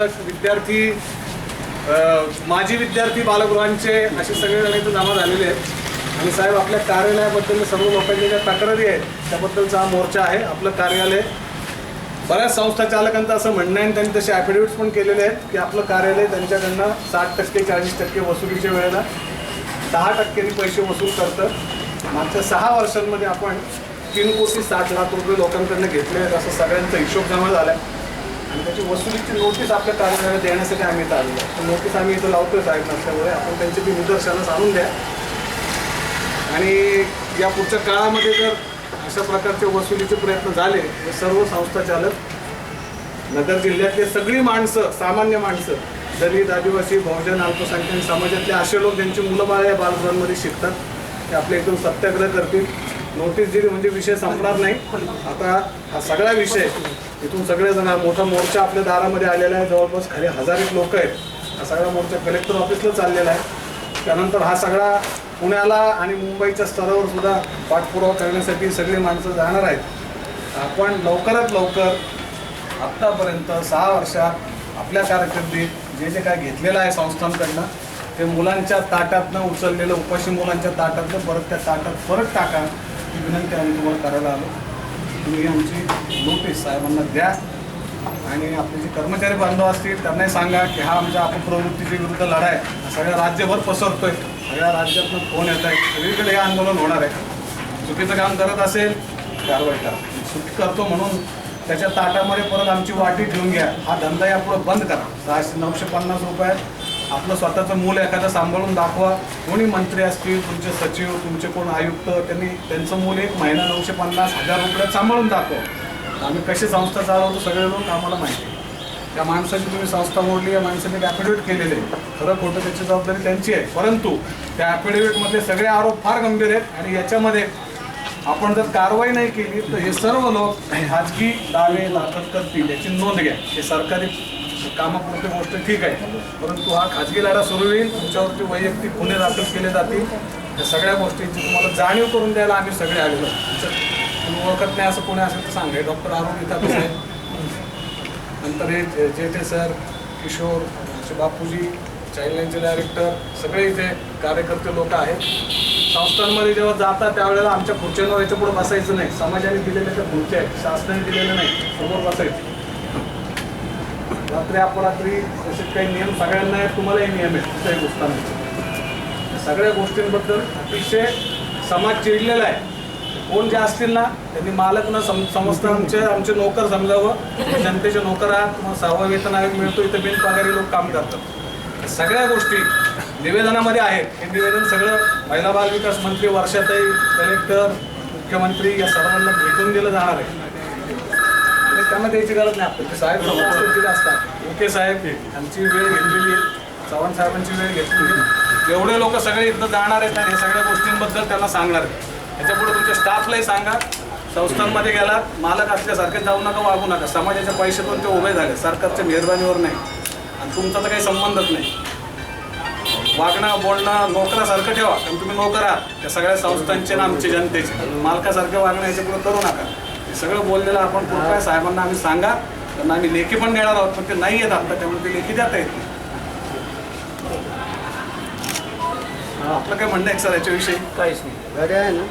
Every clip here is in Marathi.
विद्यार्थी माजी विद्यार्थी बालगृहांचे असे सगळे जण इथं जमा झालेले आहेत आणि साहेब आपल्या कार्यालयाबद्दल सर्व लोकांच्या ज्या तक्रारी आहेत त्याबद्दलचा हा मोर्चा आहे. आपलं कार्यालय बऱ्याच संस्था चालकांचं असं म्हणणं आहे आणि त्यांनी तसे ॲफिडेविट्स पण केलेले आहेत की आपलं कार्यालय त्यांच्याकडनं 60% 40% वसुलीच्या वेळेला 10% पैसे वसूल करतं. मागच्या 6 वर्षांमध्ये आपण 3,60,00,000 रुपये लोकांकडनं घेतले आहेत असं सगळ्यांचा हिशोब जमा झाला आहे आणि त्याची वसुलीची नोटीस आपल्या कार्यालयाला देण्यासाठी आम्ही इथं आलेलो आहे. नोटीस आम्ही इथं लावतोय साहेब नसल्यामुळे आपण त्यांची ती निदर्शनास आणून द्या आणि या पुढच्या काळामध्ये जर अशा प्रकारचे वसुलीचे प्रयत्न झाले तर सर्व संस्था चालक नगर जिल्ह्यातले सगळी माणसं, सामान्य माणसं, दलित, आदिवासी, बहुजन, अल्पसंख्याक समाजातले असे लोक ज्यांची मुलं बाळ या बालगृहांमध्ये शिकतात ते आपल्या इथून सत्याग्रह करतील. नोटीस दिली म्हणजे विषय संपणार नाही. आता हा सगळा विषय इथून सगळेजण मोठा मोर्चा आपल्या दारामध्ये आलेला आहे. जवळपास खाली 1000 लोक आहेत. हा सगळा मोर्चा कलेक्टर ऑफिसला चाललेला आहे. त्यानंतर हा सगळा पुण्याला आणि मुंबईच्या स्तरावर सुद्धा पाठपुरावा करण्यासाठी सगळी माणसं जाणार आहेत. आपण लवकरात लवकर आत्तापर्यंत 6 वर्षात आपल्या कारकिर्दीत जे जे काय घेतलेलं आहे संस्थांकडनं ते मुलांच्या ताटातनं उचललेलं, उपाशी मुलांच्या ताटातनं परत त्या ताटात परत टाका ही विनंती आम्ही तुम्हाला करायला आलो. तुम्ही आमची नोटीस साहेबांना द्या आणि आपले जे कर्मचारी बांधव असतील त्यांनाही सांगा की हा आमच्या अपप्रवृत्तीच्या विरुद्ध लढा आहे. सगळ्या राज्यभर पसरतोय, सगळ्या राज्यातनं फोन येत आहे, सगळीकडे हे आंदोलन होणार आहे. चुकीचं काम करत असेल कारवाई करा. चुकी करतो म्हणून त्याच्या ताटामध्ये परत आमची वाटी ठेवून घ्या हा धंदा यापुढं बंद करा. 950 रुपयात आपलं स्वतःचं मूल एखादं सांभाळून दाखवा. कोणी मंत्री असतील, तुमचे सचिव, तुमचे कोण आयुक्त, त्यांचं मूल 1 महिना 950,000 रुपयात सांभाळून दाखवा. आम्ही कशी संस्था चालवतो सगळे लोक आम्हाला माहिती आहे. त्या माणसाची तुम्ही संस्था मोडली, या माणसाने एक ॲफिडेविट केलेले आहे. खरं खोटं त्याची जबाबदारी त्यांची आहे, परंतु त्या ॲफिडेविटमध्ये सगळे आरोप फार गंभीर आहेत आणि याच्यामध्ये आपण जर कारवाई नाही केली तर हे सर्व लोक खाजगी दावे दाखल करतील याची नोंद घ्या. हे सरकारी कामापुरती गोष्ट ठीक आहे, परंतु हा खाजगी लढा सुरू होईल. तुमच्यावरती वैयक्तिक गुन्हे दाखल केले जातील. या सगळ्या गोष्टींची तुम्हाला जाणीव करून द्यायला आम्ही सगळे आलेलो. तुम्ही ओळखत नाही असं कोणी असेल तर सांगा. डॉक्टर अरुण इथं आहे, नंतर हे जेठे सर, किशोर, बापूजी, चाइल्डलाईनचे डायरेक्टर, सगळे इथे कार्यकर्ते लोक आहेत. संस्थांमध्ये जेव्हा जातात त्यावेळेला आमच्या खुर्च्यांवर याच्या पुढे बसायचं नाही. समाजाने दिलेल्या त्या खुर्च्या आहेत, शासनाने दिलेल्या नाही, समोर बसायचं. रात्री अपरात्री तसे काही नियम सगळ्यांना आहेत, तुम्हालाही नियम आहेत कुठल्याही गोष्टांमध्ये. सगळ्या गोष्टींबद्दल अतिशय समाज चिडलेला आहे. कोण जे असतील ना त्यांनी मालक न समजता आमचे नोकर समजावं. जनतेचे नोकर आहात, तुम्हाला 6वा वेतन आयोग मिळतो, इथं बिनपगारी लोक काम करतात. सगळ्या गोष्टी निवेदनामध्ये आहेत. हे निवेदन सगळं महिला बाल विकास मंत्री वर्षाताई, कलेक्टर, मुख्यमंत्री या सर्वांना भेटून दिलं जाणार आहे. त्यांना द्यायची गरज नाही. आपल्याला साहेब समोर असतात. ओके साहेब, आमची वेळ घेतलेली आहे, चव्हाण साहेबांची वेळ घेतलेली. एवढे लोक सगळे इथं जाणार आहेत आणि सगळ्या गोष्टींबद्दल त्यांना सांगणार आहेत. त्याच्यापुढे तुमच्या स्टाफलाही सांगा, संस्थांमध्ये गेलात मालक असल्यासारखे जाऊ नका, वागू नका. समाजाच्या पैशातून ते उभे झाले, सरकारच्या मेहरबानीवर नाही आणि तुमचा तर काही संबंधच नाही. वागणं बोलणं नोकरासारखं ठेवा, कारण तुम्ही नोकर आहात त्या सगळ्या संस्थांचे ना आमचे जनतेचे. मालकासारखे वागणं याच्या पुढे करू नका. हे सगळं बोललेलं आपण कृपया साहेबांना आम्ही सांगा. त्यांना आम्ही लेखी पण देणार आहोत, पण ते नाही येत आता, त्यामुळे ते लेखी देता येत नाही. आपलं काय म्हणणं आहे सर याच्याविषयी? काहीच नाही, गाडी आहे ना.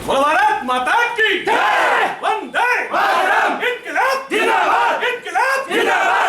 बोलो भारत माता की जय, वंदे मातरम, इन्किलाब जिंदाबाद, इन्किलाब जिंदाबाद.